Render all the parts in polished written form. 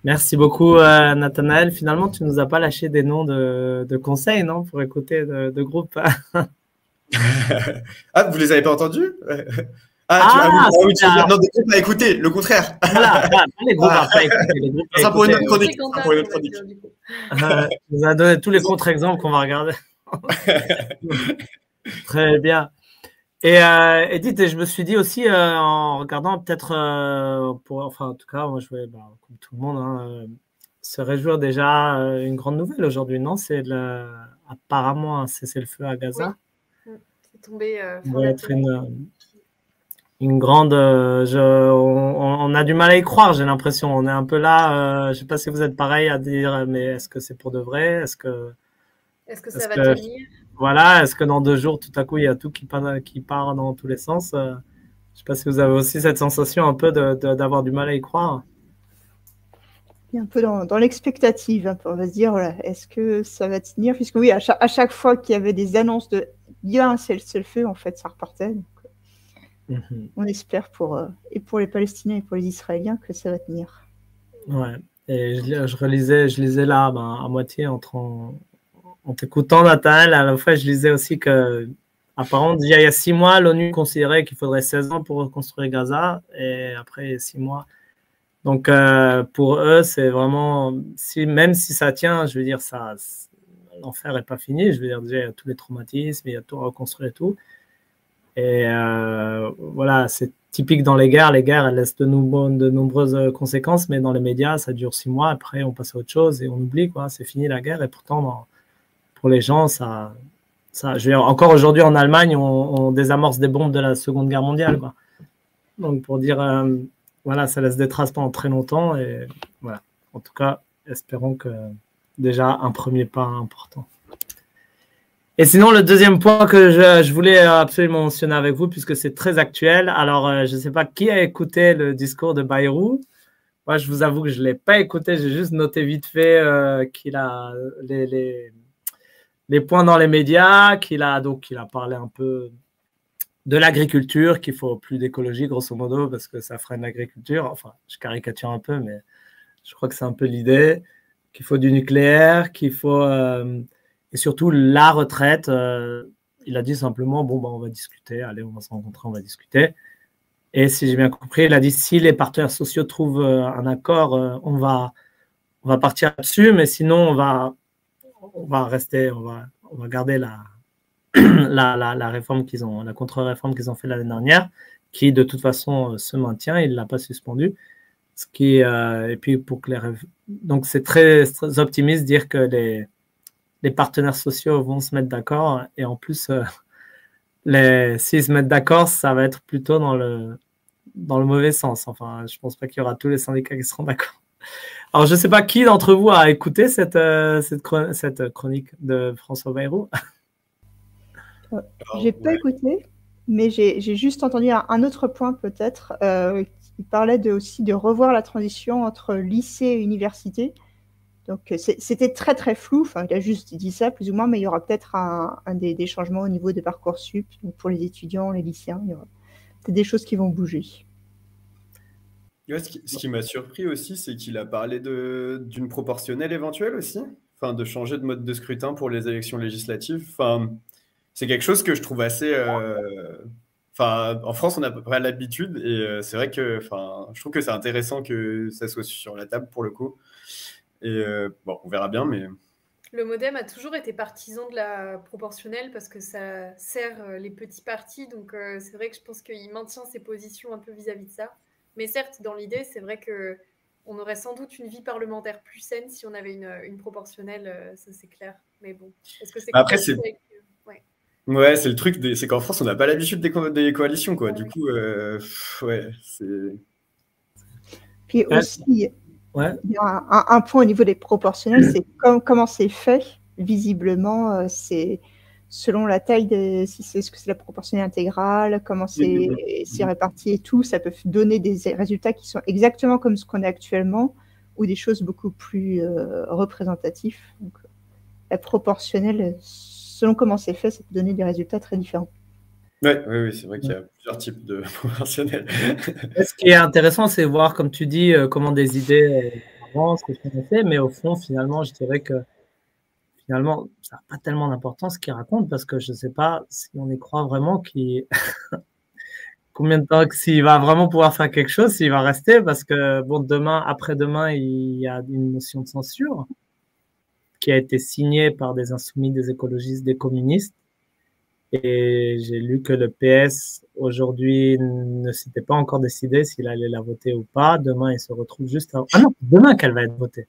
Merci beaucoup, Nathanaël. Finalement, tu ne nous as pas lâché des noms de conseils, non, pour écouter de groupes. Ah, vous les avez pas entendus? Oui, tu veux dire non, des groupes à écouter, le contraire. Voilà, pas les groupes à pas écouter. Les groupes Ça pour une autre écouter. chronique. Tu nous as donné tous les contre-exemples qu'on va regarder. Très bien. Et Edith, je me suis dit aussi, en regardant peut-être, enfin en tout cas, moi je voulais, comme tout le monde, hein, se réjouir déjà une grande nouvelle aujourd'hui, non? C'est apparemment un cessez-le-feu à Gaza. Oui. C'est tombé. Ça va être une grande. On a du mal à y croire, j'ai l'impression. On est un peu là. Je ne sais pas si vous êtes pareil à dire, mais est-ce que c'est pour de vrai? Est-ce que ça va tenir? Voilà, est-ce que dans 2 jours, tout à coup, il y a tout qui part dans tous les sens? Je ne sais pas si vous avez aussi cette sensation un peu d'avoir du mal à y croire. Il y a un peu dans l'expectative, hein, on va se dire, voilà, est-ce que ça va tenir? Puisque oui, à chaque fois qu'il y avait des annonces de bien cessez-le-feu, en fait, ça repartait. Donc, on espère pour les Palestiniens et pour les Israéliens que ça va tenir. Ouais, et je lisais là, à moitié en t'écoutant, Nathanaël, à la fois, je lisais aussi que, apparemment, il y a 6 mois, l'ONU considérait qu'il faudrait 16 ans pour reconstruire Gaza, et après 6 mois. Donc, pour eux, c'est vraiment, même si ça tient, je veux dire, l'enfer n'est pas fini. Je veux dire, déjà, il y a tous les traumatismes, il y a tout à reconstruire et tout. Et voilà, c'est typique dans les guerres. Les guerres, elles laissent de nombreuses conséquences, mais dans les médias, ça dure 6 mois. Après, on passe à autre chose et on oublie, quoi. C'est fini la guerre. Et pourtant, pour les gens, je veux dire, encore aujourd'hui en Allemagne, on désamorce des bombes de la Seconde Guerre mondiale, quoi. Donc, pour dire, voilà, ça laisse des traces pendant très longtemps. Et voilà, en tout cas, espérons que déjà un premier pas important. Et sinon, le deuxième point que je voulais absolument mentionner avec vous, puisque c'est très actuel. Alors, je ne sais pas qui a écouté le discours de Bayrou. Moi, je vous avoue que je ne l'ai pas écouté. J'ai juste noté vite fait qu'il a les points dans les médias, qu'il a parlé un peu de l'agriculture, qu'il faut plus d'écologie, grosso modo, parce que ça freine l'agriculture. Enfin, je caricature un peu, mais je crois que c'est un peu l'idée. Qu'il faut du nucléaire, qu'il faut... et surtout, la retraite, il a dit simplement, bon, on va discuter, allez, on va se rencontrer, on va discuter. Et si j'ai bien compris, il a dit, si les partenaires sociaux trouvent un accord, on va partir là-dessus, mais sinon, on va garder la réforme qu'ils ont, la contre-réforme qu'ils ont fait l'année dernière, qui de toute façon se maintient, il ne l'a pas suspendue. Ce qui, et puis pour que donc c'est très, très optimiste de dire que les partenaires sociaux vont se mettre d'accord, et en plus s'ils se mettent d'accord, ça va être plutôt dans le mauvais sens. Enfin, je pense pas qu'il y aura tous les syndicats qui seront d'accord. Alors, je sais pas qui d'entre vous a écouté cette chronique de François Bayrou. J'ai pas écouté, mais j'ai juste entendu un autre point peut-être qui parlait aussi de revoir la transition entre lycée et université. Donc c'était très très flou, enfin il a juste dit ça plus ou moins, mais il y aura peut-être des changements au niveau de Parcoursup, donc pour les étudiants, les lycéens, il y aura peut-être des choses qui vont bouger. Ouais, ce qui m'a surpris aussi, c'est qu'il a parlé d'une proportionnelle éventuelle aussi, enfin de changer de mode de scrutin pour les élections législatives. Enfin, c'est quelque chose que je trouve assez... Enfin, en France, on n'a pas l'habitude, et c'est vrai que je trouve que c'est intéressant que ça soit sur la table pour le coup. Et bon, on verra bien, mais... Le MoDem a toujours été partisan de la proportionnelle parce que ça sert les petits partis. Donc, c'est vrai que je pense qu'il maintient ses positions un peu vis-à-vis de ça. Mais certes, dans l'idée, c'est vrai qu'on aurait sans doute une vie parlementaire plus saine si on avait une proportionnelle, ça c'est clair. Mais bon, est-ce que c'est... Après, c'est... Ouais, c'est le truc, c'est qu'en France, on n'a pas l'habitude des coalitions, quoi. Du coup, ouais, c'est... Puis aussi, ouais. il y a un point au niveau des proportionnels, c'est comment c'est fait. Visiblement, c'est selon la taille, est-ce que c'est la proportionnelle intégrale, comment c'est réparti et tout, ça peut donner des résultats qui sont exactement comme ce qu'on a actuellement, ou des choses beaucoup plus représentatives. Donc, la proportionnelle, selon comment c'est fait, ça peut donner des résultats très différents. Oui, c'est vrai qu'il y a plusieurs types de proportionnels. Ce qui est intéressant, c'est voir, comme tu dis, comment des idées avancent, ce qu'on a fait, mais au fond, finalement, je dirais que finalement, ça n'a pas tellement d'importance ce qu'il raconte, parce que je ne sais pas si on y croit vraiment combien de temps, s'il va vraiment pouvoir faire quelque chose, s'il va rester, parce que bon, demain, après-demain, il y a une motion de censure qui a été signée par des insoumis, des écologistes, des communistes. Et j'ai lu que le PS, aujourd'hui, ne s'était pas encore décidé s'il allait la voter ou pas. Demain, il se retrouve juste avant... Ah non, demain qu'elle va être votée.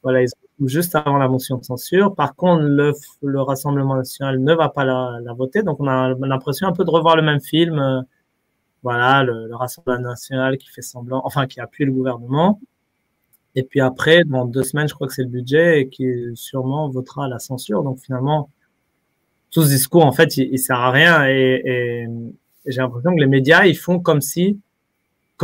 Voilà, il se retrouve juste avant la motion de censure. Par contre, le Rassemblement national ne va pas la voter. Donc, on a l'impression un peu de revoir le même film. Voilà, le Rassemblement national qui fait semblant... Enfin, qui appuie le gouvernement. Et puis après, dans 2 semaines, je crois que c'est le budget et qui sûrement votera la censure. Donc, finalement... tout ce discours, en fait, il sert à rien. Et j'ai l'impression que les médias, ils font comme si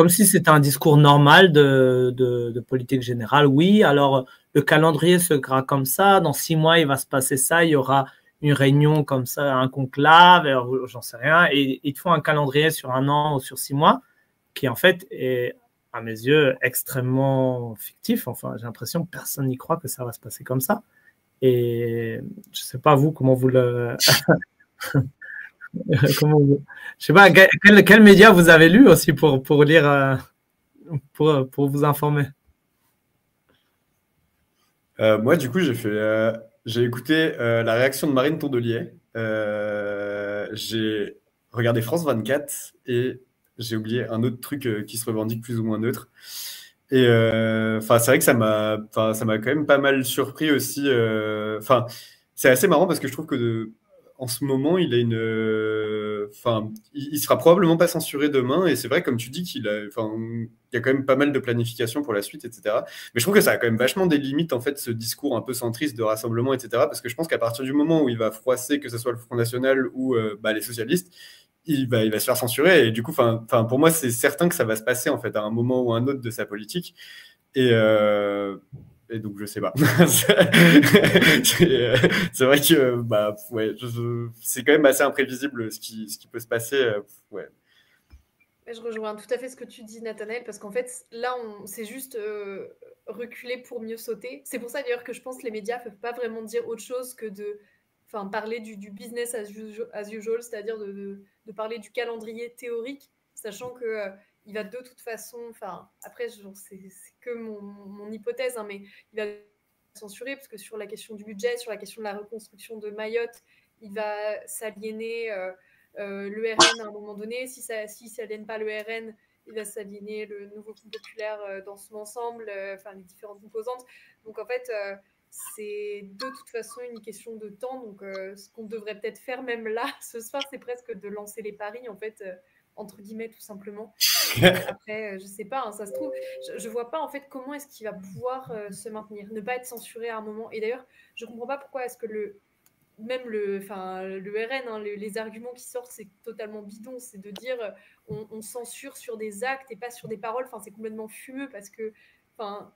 c'était un discours normal de politique générale. Oui, alors le calendrier se gras comme ça. Dans 6 mois, il va se passer ça. Il y aura une réunion comme ça, un conclave, j'en sais rien. Et ils te font un calendrier sur 1 an ou sur 6 mois qui, en fait, est, à mes yeux, extrêmement fictif. Enfin, j'ai l'impression que personne n'y croit que ça va se passer comme ça. Et je sais pas vous comment vous le je sais pas quel média vous avez lu aussi pour lire pour vous informer. Moi du coup j'ai écouté la réaction de Marine Tondelier, j'ai regardé France 24 et j'ai oublié un autre truc qui se revendique plus ou moins neutre. Et c'est vrai que ça m'a quand même pas mal surpris aussi. C'est assez marrant parce que je trouve que en ce moment, il a il sera probablement pas censuré demain. Et c'est vrai, comme tu dis, il y a quand même pas mal de planification pour la suite, etc. Mais je trouve que ça a quand même vachement des limites, en fait, ce discours un peu centriste de rassemblement, etc. Parce que je pense qu'à partir du moment où il va froisser, que ce soit le Front National ou les socialistes, il va se faire censurer. Et du coup, pour moi, c'est certain que ça va se passer en fait à un moment ou un autre de sa politique. Et donc, je sais pas. C'est vrai que c'est quand même assez imprévisible ce qui peut se passer. Ouais. Je rejoins tout à fait ce que tu dis, Nathanaël, parce qu'en fait, là, c'est juste reculer pour mieux sauter. C'est pour ça d'ailleurs que je pense que les médias ne peuvent pas vraiment dire autre chose que parler du business as usual, c'est-à-dire de parler du calendrier théorique, sachant que il va de toute façon, après c'est que mon hypothèse, hein, mais il va censurer parce que sur la question du budget, sur la question de la reconstruction de Mayotte, il va s'aliéner l'ERN à un moment donné. Si s'aliène pas l'ERN, il va s'aliéner le nouveau Front populaire dans son ensemble, les différentes composantes. Donc en fait, c'est de toute façon une question de temps. Donc ce qu'on devrait peut-être faire même là, ce soir, c'est presque de lancer les paris, en fait, entre guillemets, tout simplement. Après, je sais pas, hein, ça se trouve, je vois pas en fait comment est-ce qu'il va pouvoir se maintenir, ne pas être censuré à un moment. Et d'ailleurs, je comprends pas pourquoi est-ce que le RN, hein, les arguments qui sortent, c'est totalement bidon. C'est de dire on censure sur des actes et pas sur des paroles. C'est complètement fumeux parce que, en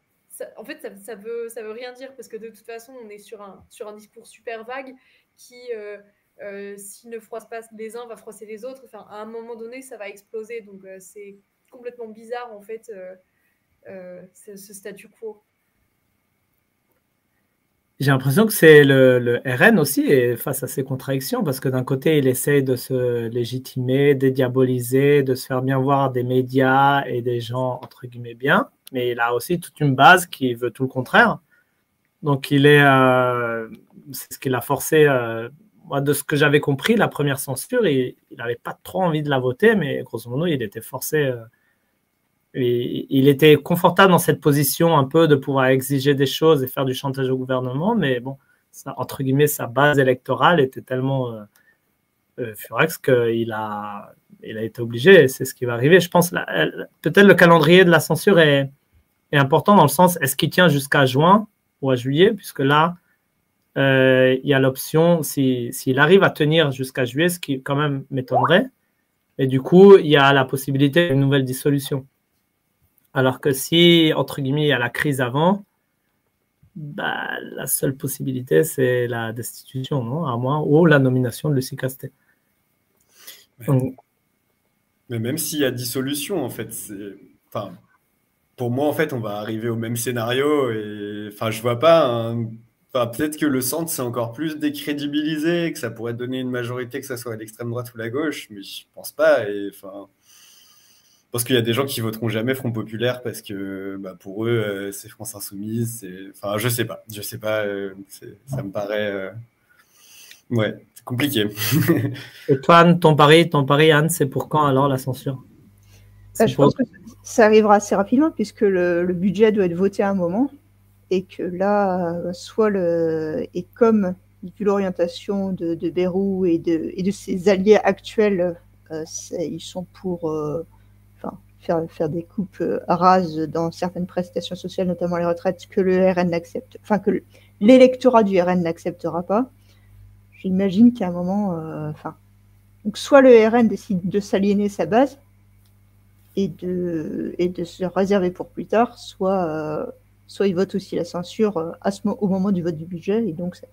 fait, ça veut rien dire parce que de toute façon, on est sur un discours super vague qui, s'il ne froisse pas les uns, va froisser les autres. À un moment donné, ça va exploser. Donc, c'est complètement bizarre, en fait, ce statu quo. J'ai l'impression que c'est le RN aussi est face à ces contradictions parce que d'un côté, il essaye de se légitimer, dédiaboliser, de se faire bien voir des médias et des gens, entre guillemets, bien, mais il a aussi toute une base qui veut tout le contraire. Donc, c'est ce qu'il a forcé. Moi, de ce que j'avais compris, la première censure, il n'avait pas trop envie de la voter, mais grosso modo, il était forcé. Il était confortable dans cette position un peu de pouvoir exiger des choses et faire du chantage au gouvernement, mais bon, ça, entre guillemets, sa base électorale était tellement furex qu'il a été obligé, et c'est ce qui va arriver. Je pense peut-être le calendrier de la censure est est important dans le sens, est-ce qu'il tient jusqu'à juin ou à juillet, puisque là, il y a l'option, s'il arrive à tenir jusqu'à juillet, ce qui quand même m'étonnerait, et du coup, il y a la possibilité d'une nouvelle dissolution. Alors que si, entre guillemets, il y a la crise avant, bah, la seule possibilité, c'est la destitution, non, à moins, ou la nomination de Lucie Castet. Mais même s'il y a dissolution, en fait, enfin, pour moi, en fait, on va arriver au même scénario. Et enfin, je vois pas. Enfin, peut-être que le centre, c'est encore plus décrédibilisé, que ça pourrait donner une majorité, que ça soit à l'extrême droite ou la gauche, mais je pense pas. Et enfin, je pense qu'il y a des gens qui voteront jamais Front Populaire parce que bah, pour eux, c'est France Insoumise. Enfin, je sais pas. Ça me paraît. Ouais, c'est compliqué. Et toi, Anne, ton pari, Anne, c'est pour quand alors la censure? Je pense que ça arrivera assez rapidement puisque le budget doit être voté à un moment et que là, soit et comme vu l'orientation de Bayrou et de ses alliés actuels, ils sont pour faire des coupes rases dans certaines prestations sociales, notamment les retraites, que le RN n'accepte, enfin que l'électorat du RN n'acceptera pas. J'imagine qu'à un moment, donc soit le RN décide de s'aliéner sa base et de se réserver pour plus tard, soit il vote aussi la censure au moment du vote du budget, et donc ça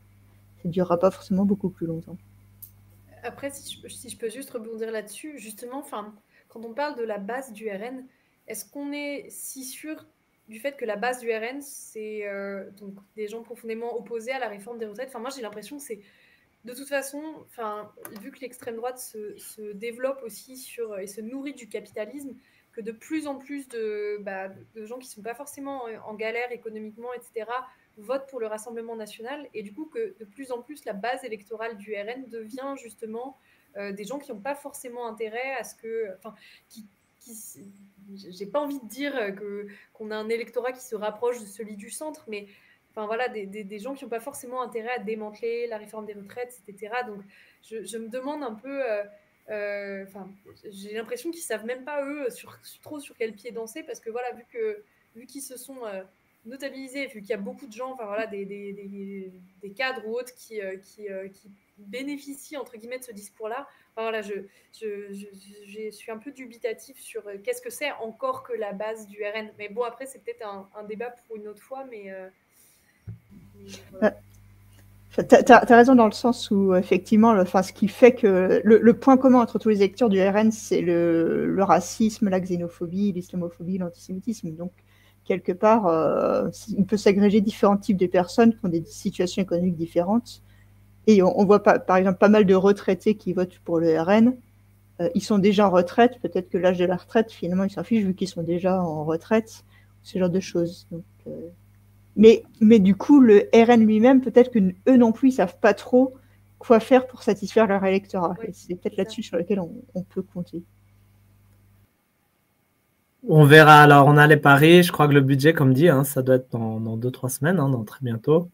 ne durera pas forcément beaucoup plus longtemps. Après, si je peux juste rebondir là-dessus, justement, quand on parle de la base du RN, est-ce qu'on est si sûr du fait que la base du RN, c'est donc des gens profondément opposés à la réforme des retraites? Enfin, moi, j'ai l'impression que c'est de toute façon, vu que l'extrême droite se développe aussi et se nourrit du capitalisme, que de plus en plus de gens qui ne sont pas forcément en galère économiquement, etc., votent pour le Rassemblement national, et du coup que de plus en plus la base électorale du RN devient justement des gens qui n'ont pas forcément intérêt à ce que... j'ai pas envie de dire qu'on a un électorat qui se rapproche de celui du centre, mais enfin voilà, des gens qui n'ont pas forcément intérêt à démanteler la réforme des retraites, etc. Donc je me demande un peu, j'ai l'impression qu'ils savent même pas eux trop sur quel pied danser, parce que voilà, vu qu'ils se sont notabilisés, vu qu'il y a beaucoup de gens, enfin voilà, des cadres ou autres qui bénéficient entre guillemets de ce discours-là. Enfin, voilà, je suis un peu dubitatif sur qu'est-ce que c'est encore que la base du RN. Mais bon, après c'est peut-être un débat pour une autre fois, mais voilà. T'as raison dans le sens où effectivement, ce qui fait que le point commun entre tous les électeurs du RN, c'est le racisme, la xénophobie, l'islamophobie, l'antisémitisme. Donc quelque part, il peut s'agréger différents types de personnes qui ont des situations économiques différentes. Et on voit par exemple pas mal de retraités qui votent pour le RN. Ils sont déjà en retraite. Peut-être que l'âge de la retraite, finalement, ils s'en fichent vu qu'ils sont déjà en retraite. Ce genre de choses. Donc, mais du coup, le RN lui-même, peut-être qu'eux non plus, ils ne savent pas trop quoi faire pour satisfaire leur électorat. Oui, et c'est peut-être là-dessus sur lequel on peut compter. On verra. Alors, on a les paris. Je crois que le budget, comme dit, ça doit être dans 2-3 semaines, dans très bientôt.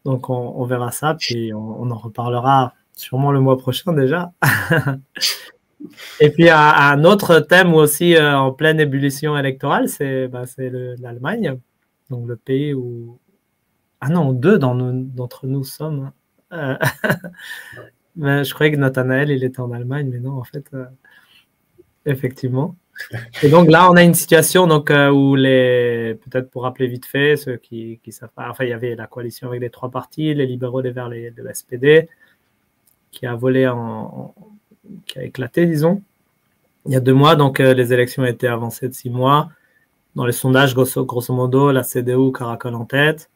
Donc, on verra ça, puis on en reparlera sûrement le mois prochain déjà. Et puis, un autre thème aussi en pleine ébullition électorale, c'est l'Allemagne. Donc, le pays où... Ah non, 2 d'entre nous sommes. Mais je croyais que Nathanaël, il était en Allemagne, mais non, en fait, effectivement. Et donc là, on a une situation donc, où peut-être pour rappeler vite fait, ceux qui savent pas, enfin, il y avait la coalition avec les 3 partis, les libéraux, les Verts, le SPD, qui a volé, qui a éclaté, disons, il y a 2 mois. Donc, les élections ont été avancées de 6 mois. Dans les sondages, grosso modo, la CDU caracole en tête.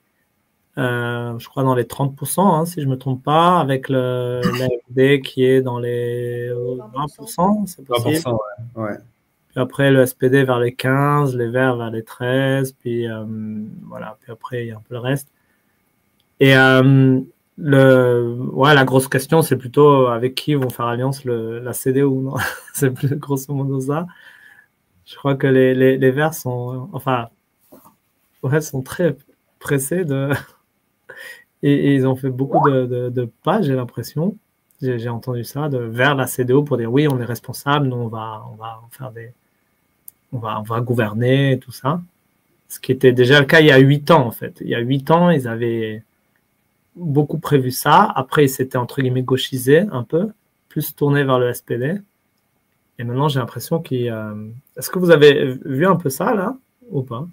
Je crois dans les 30%, si je ne me trompe pas, avec l'AfD qui est dans les 20%, c'est possible. 20%, ouais. Puis après, le SPD vers les 15%, les Verts vers les 13%, puis voilà, puis après, il y a un peu le reste. Et la grosse question, c'est plutôt avec qui vont faire alliance la CDU, non? C'est plus grosso modo ça. Je crois que les Verts sont, sont très pressés et ils ont fait beaucoup de pas, j'ai l'impression. J'ai entendu ça, vers la CDU pour dire oui, on est responsable, nous on va faire on va gouverner et tout ça. Ce qui était déjà le cas il y a 8 ans, en fait. Il y a 8 ans, ils avaient beaucoup prévu ça. Après, ils s'étaient, entre guillemets, gauchisés un peu, plus tournés vers le SPD. Et maintenant, j'ai l'impression qu'ils... Est-ce que vous avez vu un peu ça, là, ou pas?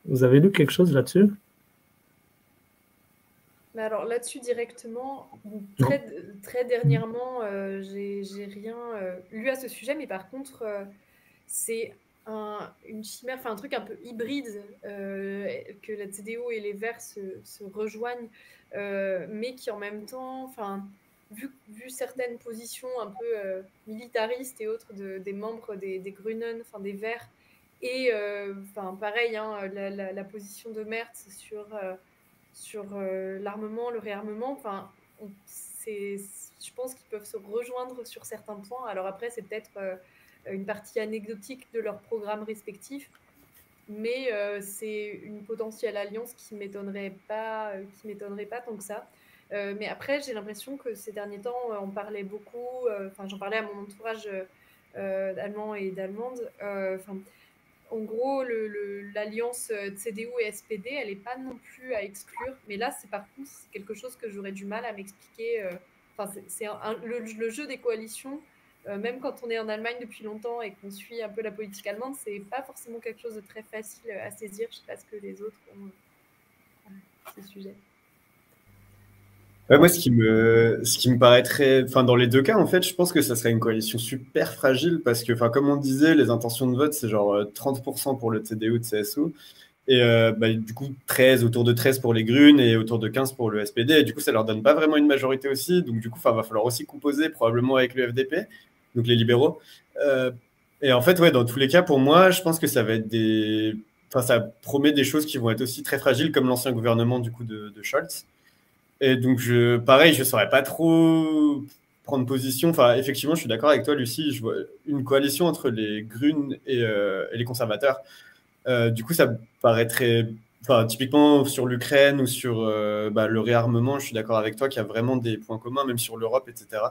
Vous avez lu quelque chose là-dessus? Alors là-dessus directement, très dernièrement, j'ai rien lu à ce sujet, mais par contre, c'est une chimère, enfin un truc un peu hybride, que la CDU et les Verts se rejoignent, mais qui en même temps, enfin, vu certaines positions un peu militaristes et autres des membres des Grünen, enfin des Verts, et enfin pareil, hein, la position de Merz sur l'armement, le réarmement, enfin, je pense qu'ils peuvent se rejoindre sur certains points. Alors après, c'est peut-être une partie anecdotique de leurs programmes respectifs, mais c'est une potentielle alliance qui m'étonnerait pas tant que ça. Mais après, j'ai l'impression que ces derniers temps, on parlait beaucoup, enfin, j'en parlais à mon entourage d'Allemands et d'Allemandes, en gros, l'alliance CDU et SPD, elle n'est pas non plus à exclure. Mais là, par contre, c'est quelque chose que j'aurais du mal à m'expliquer. Enfin, c'est le jeu des coalitions, même quand on est en Allemagne depuis longtemps et qu'on suit un peu la politique allemande, c'est pas forcément quelque chose de très facile à saisir. Je ne sais pas ce que les autres ont à ce sujet. Ouais, moi, ce qui me paraîtrait, enfin, dans les deux cas, en fait, je pense que ça serait une coalition super fragile parce que, enfin, comme on disait, les intentions de vote, c'est genre 30% pour le CDU de CSU et du coup, autour de 13 pour les Grünen et autour de 15 pour le SPD. Et du coup, ça leur donne pas vraiment une majorité aussi. Donc, du coup, va falloir aussi composer probablement avec le FDP, donc les libéraux. Et en fait, ouais, dans tous les cas, pour moi, je pense que ça va être enfin, ça promet des choses qui vont être aussi très fragiles comme l'ancien gouvernement, du coup, de Scholz. Et donc, pareil, je ne saurais pas trop prendre position. Enfin, effectivement, je suis d'accord avec toi, Lucie. Je vois une coalition entre les Grünen et les conservateurs. Du coup, ça me paraîtrait... Enfin, typiquement, sur l'Ukraine ou sur le réarmement, je suis d'accord avec toi qu'il y a vraiment des points communs, même sur l'Europe, etc.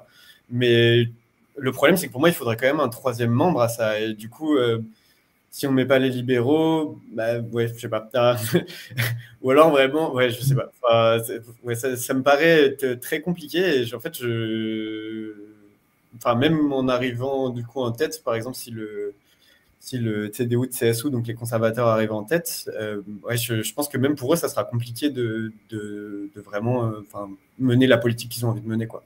Mais le problème, c'est que pour moi, il faudrait quand même un troisième membre à ça. Et du coup... si on met pas les libéraux, ouais, je sais pas. Ou alors vraiment, ouais, je sais pas. Enfin, ouais, ça me paraît être très compliqué. Et en fait, enfin, même en arrivant du coup en tête, par exemple, si le CDU de CSU, donc les conservateurs, arrivent en tête, ouais, je pense que même pour eux, ça sera compliqué de vraiment mener la politique qu'ils ont envie de mener, quoi.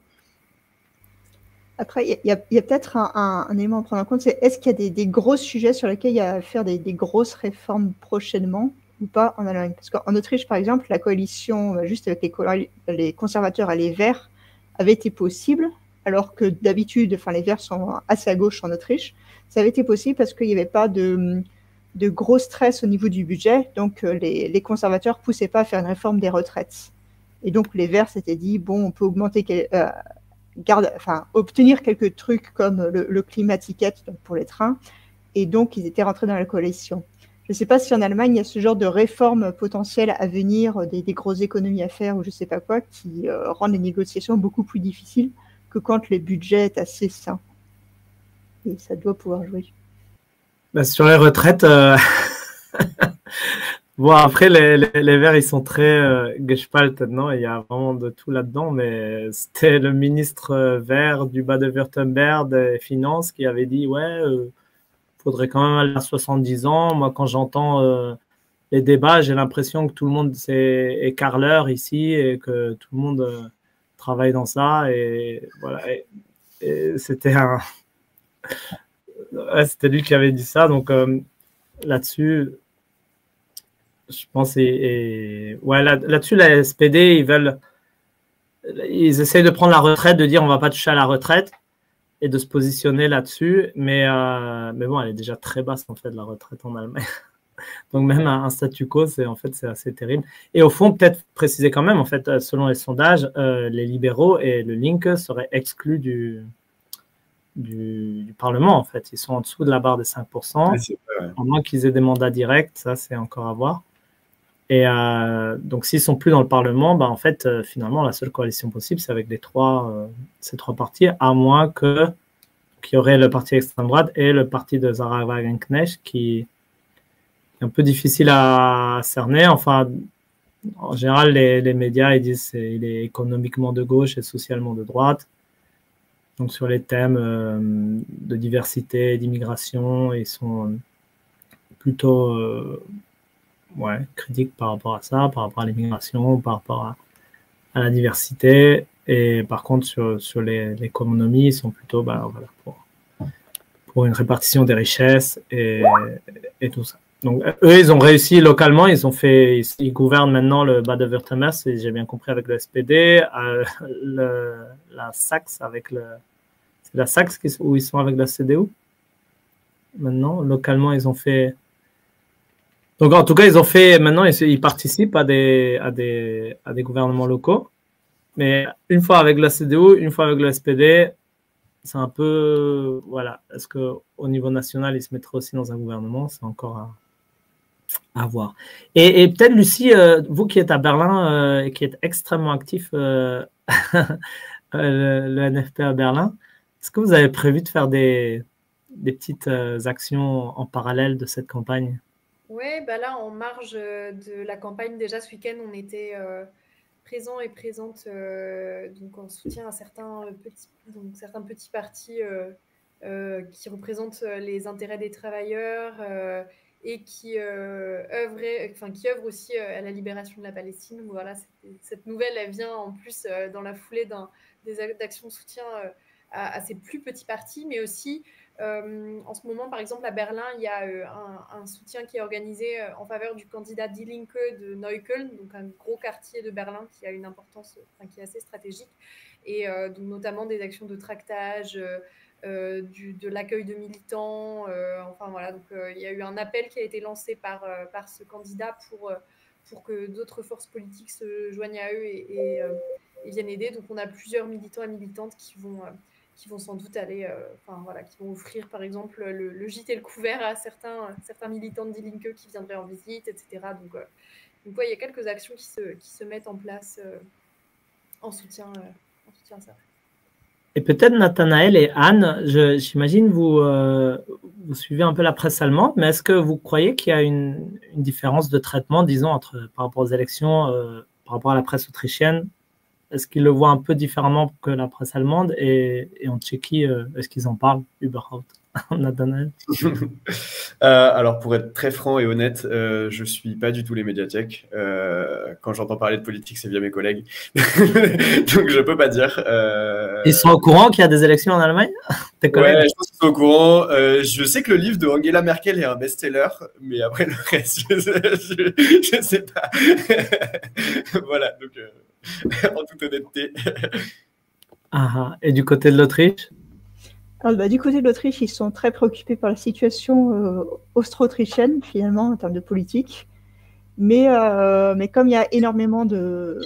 Après, il y a peut-être un élément à prendre en compte, c'est est-ce qu'il y a des gros sujets sur lesquels il y a à faire des grosses réformes prochainement ou pas en Allemagne? Parce qu'en Autriche, par exemple, la coalition juste avec les conservateurs et les Verts avait été possible, alors que d'habitude, enfin, les Verts sont assez à gauche en Autriche. Ça avait été possible parce qu'il n'y avait pas de gros stress au niveau du budget, donc les conservateurs ne poussaient pas à faire une réforme des retraites. Et donc les Verts s'étaient dit, bon, on peut augmenter... obtenir quelques trucs comme le climat-ticket pour les trains, et donc ils étaient rentrés dans la coalition. Je ne sais pas si en Allemagne, il y a ce genre de réformes potentielles à venir, des grosses économies à faire ou je ne sais pas quoi, qui rendent les négociations beaucoup plus difficiles que quand le budget est assez sain. Et ça doit pouvoir jouer. Sur les retraites, bon, après, les Verts, ils sont très Gespalt maintenant, il y a vraiment de tout là-dedans, mais c'était le ministre vert du Bade-Württemberg des Finances qui avait dit, ouais, faudrait quand même aller à 70 ans. Moi, quand j'entends les débats, j'ai l'impression que tout le monde est carreleur ici et que tout le monde travaille dans ça. Et voilà, et c'était c'était lui qui avait dit ça, donc là-dessus... Je pense ouais, là-dessus, la SPD, ils essayent de prendre la retraite, de dire on va pas toucher à la retraite et de se positionner là-dessus. Mais bon, elle est déjà très basse en fait la retraite en Allemagne. Donc même un statu quo, c'est assez terrible. Et au fond, peut-être préciser quand même, en fait, selon les sondages, les libéraux et le Link seraient exclus du Parlement. En fait, ils sont en dessous de la barre des 5%. Ouais. À moins qu'ils aient des mandats directs, ça c'est encore à voir. Et donc, s'ils ne sont plus dans le Parlement, en fait, finalement, la seule coalition possible, c'est avec ces trois partis, à moins qu'il y aurait le parti extrême droite et le parti de Sarah Wagenknecht qui un peu difficile à cerner. Enfin, en général, les médias ils disent qu'il est économiquement de gauche et socialement de droite. Donc sur les thèmes de diversité, d'immigration, ils sont plutôt critiques par rapport à ça, par rapport à l'immigration, par rapport à la diversité. Et par contre, sur l'économie, ils sont plutôt pour une répartition des richesses et tout ça. Donc, eux, ils ont réussi localement, ils gouvernent maintenant le Bade-Württemberg, si j'ai bien compris, avec le SPD, la Saxe c'est la Saxe où ils sont avec la CDU. Maintenant, localement, ils ont fait. Donc, en tout cas, maintenant, ils participent à des gouvernements locaux. Mais une fois avec la CDU, une fois avec le SPD, c'est un peu, voilà. Est-ce qu'au niveau national, ils se mettraient aussi dans un gouvernement? C'est encore à voir. Et peut-être, Lucie, vous qui êtes à Berlin et qui êtes extrêmement actif, le NFP à Berlin, est-ce que vous avez prévu de faire des petites actions en parallèle de cette campagne? Oui, bah là, en marge de la campagne, déjà ce week-end, on était présents et présentes donc en soutien à certains petits partis qui représentent les intérêts des travailleurs et qui œuvrent aussi à la libération de la Palestine. Donc, voilà, cette nouvelle, elle vient en plus dans la foulée d'actions de soutien à ces plus petits partis, mais aussi en ce moment, par exemple, à Berlin, il y a un soutien qui est organisé en faveur du candidat Die Linke de Neukölln, donc un gros quartier de Berlin qui a une importance, qui est assez stratégique, et donc notamment des actions de tractage, de l'accueil de militants. Enfin voilà, donc il y a eu un appel qui a été lancé par ce candidat pour que d'autres forces politiques se joignent à eux et viennent aider. Donc on a plusieurs militants et militantes qui vont sans doute aller, qui vont offrir par exemple le gîte et le couvert à certains militants de Die Linke qui viendraient en visite, etc. Donc il y a quelques actions qui se mettent en place en soutien à ça. Et peut-être Nathanaël et Anne, j'imagine vous suivez un peu la presse allemande, mais est-ce que vous croyez qu'il y a une différence de traitement, disons, par rapport aux élections, par rapport à la presse autrichienne? Est-ce qu'ils le voient un peu différemment que la presse allemande et en Tchéquie, est-ce qu'ils en parlent überhaupt? Nathanaël? Alors, pour être très franc et honnête, je suis pas du tout les médiathèques. Quand j'entends parler de politique, c'est via mes collègues. Donc, je peux pas dire. Ils sont au courant qu'il y a des élections en Allemagne? Ouais, je pense qu'ils sont au courant. Je sais que le livre de Angela Merkel est un best-seller, mais après le reste, je sais pas. Voilà, donc en toute honnêteté. Et du côté de l'Autriche? Alors, du côté de l'Autriche, ils sont très préoccupés par la situation austro-autrichienne, finalement, en termes de politique. Mais comme il y a énormément de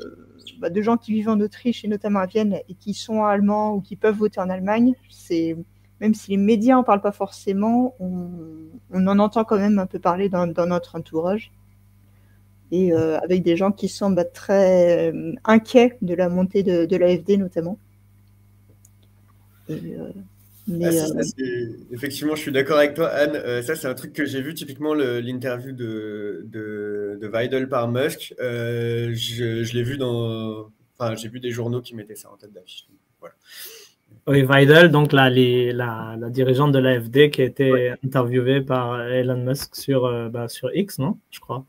gens qui vivent en Autriche, et notamment à Vienne, et qui sont allemands ou qui peuvent voter en Allemagne, même si les médias n'en parlent pas forcément, on en entend quand même un peu parler dans notre entourage. Et avec des gens qui sont très inquiets de la montée de l'AfD, notamment. Effectivement, je suis d'accord avec toi, Anne. Ça, c'est un truc que j'ai vu, typiquement l'interview de Weidel par Musk. Je l'ai vu j'ai vu des journaux qui mettaient ça en tête d'affiche. Voilà. Oui, Weidel, donc la dirigeante de l'AfD qui a été interviewée par Elon Musk sur X, non? Je crois.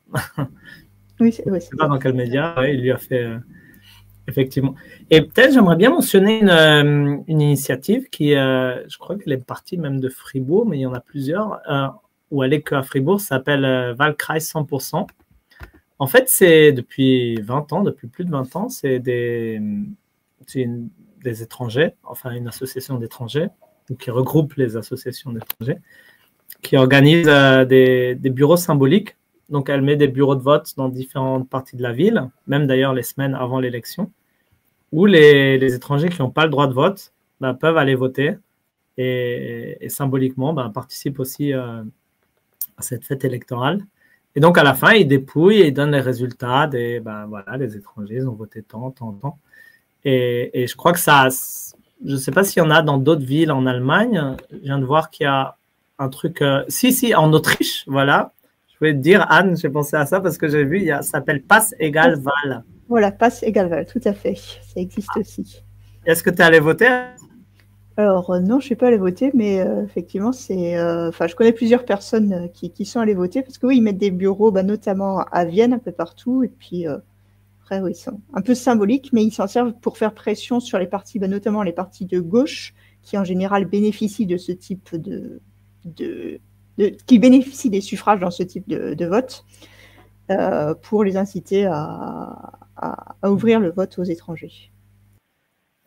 Oui, je ne sais pas dans quel média. Il lui a fait... Effectivement. Et peut-être j'aimerais bien mentionner une initiative qui, je crois qu'elle est partie même de Fribourg, mais il y en a plusieurs, où elle est qu'à Fribourg, ça s'appelle Wahlkreis 100%. En fait, c'est depuis 20 ans, depuis plus de 20 ans, c'est des étrangers, enfin une association d'étrangers, qui regroupe les associations d'étrangers, qui organise des bureaux symboliques. Donc, elle met des bureaux de vote dans différentes parties de la ville, même d'ailleurs les semaines avant l'élection, où les étrangers qui n'ont pas le droit de vote peuvent aller voter et symboliquement participent aussi à cette fête électorale. Et donc, à la fin, ils dépouillent et ils donnent les résultats des les étrangers, ils ont voté tant. Et je crois que ça, je ne sais pas s'il y en a dans d'autres villes en Allemagne. Je viens de voir qu'il y a un truc, si, en Autriche, voilà. voulais te dire, Anne, j'ai pensé à ça parce que j'ai vu, ça s'appelle passe égale Val. Voilà, passe égale Val, tout à fait. Ça existe aussi. Est-ce que tu es allé voter? Alors non, je ne suis pas allée voter, mais effectivement, je connais plusieurs personnes qui sont allées voter parce que oui, ils mettent des bureaux, notamment à Vienne, un peu partout, et puis après, oui, ils sont un peu symboliques, mais ils s'en servent pour faire pression sur les partis, notamment les partis de gauche, qui en général bénéficient de ce type qui bénéficient des suffrages dans ce type de vote, pour les inciter à ouvrir le vote aux étrangers.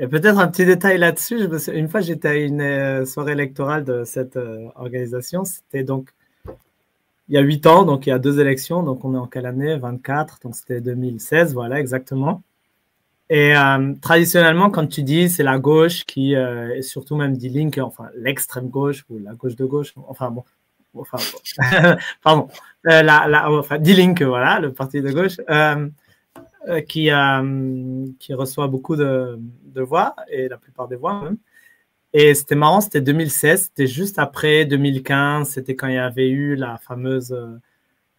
Et peut-être un petit détail là-dessus, une fois j'étais à une soirée électorale de cette organisation, c'était donc il y a 8 ans, donc il y a 2 élections, donc on est en quelle année? 24, donc c'était 2016, voilà exactement. Et traditionnellement, quand tu dis c'est la gauche qui, et surtout même Die Linke, enfin l'extrême gauche ou la gauche de gauche, pardon, Die Linke, voilà, le parti de gauche, qui reçoit beaucoup de voix, et la plupart des voix même. Et c'était marrant, c'était 2016, c'était juste après 2015, c'était quand il y avait eu la fameuse...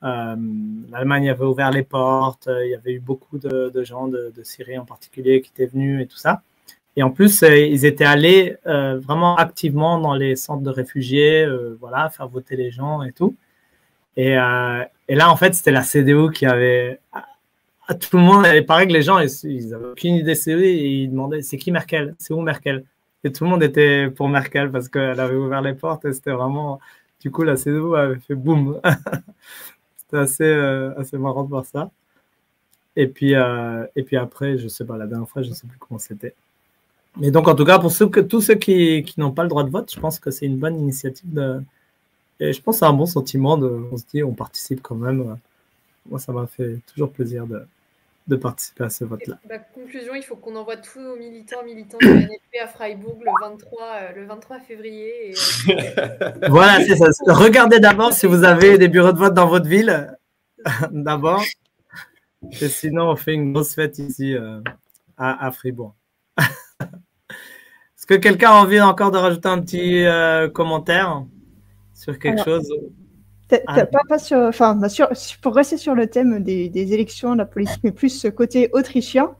l'Allemagne avait ouvert les portes, il y avait eu beaucoup de gens de Syrie en particulier qui étaient venus et tout ça. Et en plus, ils étaient allés vraiment activement dans les centres de réfugiés, voilà, faire voter les gens et tout. Et là, en fait, c'était la CDU qui avait... tout le monde, il paraît que les gens, ils n'avaient aucune idée c'est où, et ils demandaient, c'est qui Merkel? C'est où Merkel? Et tout le monde était pour Merkel parce qu'elle avait ouvert les portes et c'était vraiment... Du coup, la CDU avait fait boum. C'était assez marrant de voir ça. Et puis après, je sais pas, la dernière fois, je ne sais plus comment c'était. Mais donc, en tout cas, pour tous ceux qui n'ont pas le droit de vote, je pense que c'est une bonne initiative. Et je pense que c'est un bon sentiment on se dit, on participe quand même. Moi, ça m'a fait toujours plaisir de participer à ce vote-là. Conclusion, il faut qu'on envoie tous nos militants de la NFP à Freiburg le 23 février. Voilà, c'est ça. Regardez d'abord si vous avez des bureaux de vote dans votre ville. D'abord. Et sinon, on fait une grosse fête ici à Fribourg. Est-ce que quelqu'un a envie encore de rajouter un petit commentaire sur quelque chose? Pour rester sur le thème des élections, de la politique, mais plus ce côté autrichien,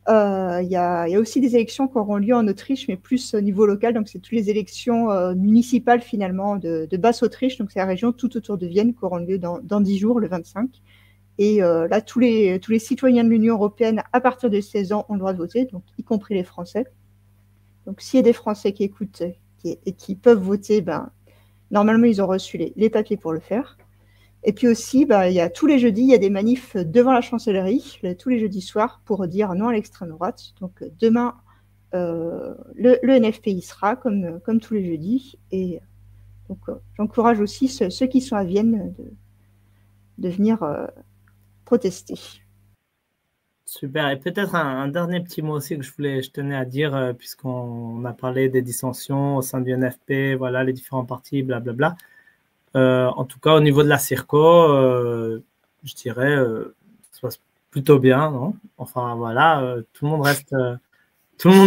il y a aussi des élections qui auront lieu en Autriche, mais plus au niveau local. Donc, c'est toutes les élections municipales, finalement, de Basse-Autriche. Donc, c'est la région tout autour de Vienne qui auront lieu dans 10 jours, le 25. Et là, tous les citoyens de l'Union européenne, à partir de 16 ans, ont le droit de voter, donc y compris les Français. Donc, s'il y a des Français qui écoutent et qui peuvent voter, normalement, ils ont reçu les papiers pour le faire. Et puis aussi, il y a tous les jeudis, il y a des manifs devant la chancellerie, tous les jeudis soirs, pour dire non à l'extrême droite. Donc demain, le NFP y sera, comme tous les jeudis. Et donc, j'encourage aussi ceux qui sont à Vienne de venir protester. Super. Et peut-être un dernier petit mot aussi que je tenais à dire, puisqu'on a parlé des dissensions au sein du NFP, voilà, les différents partis, blablabla. En tout cas, au niveau de la Circo, je dirais, ça se passe plutôt bien, non? Enfin, voilà, tout le monde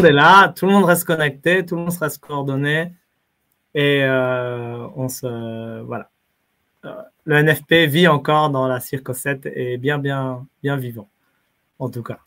est là, tout le monde reste connecté, tout le monde reste coordonné, et voilà. Le NFP vit encore dans la Circo 7 et bien vivant, en tout cas.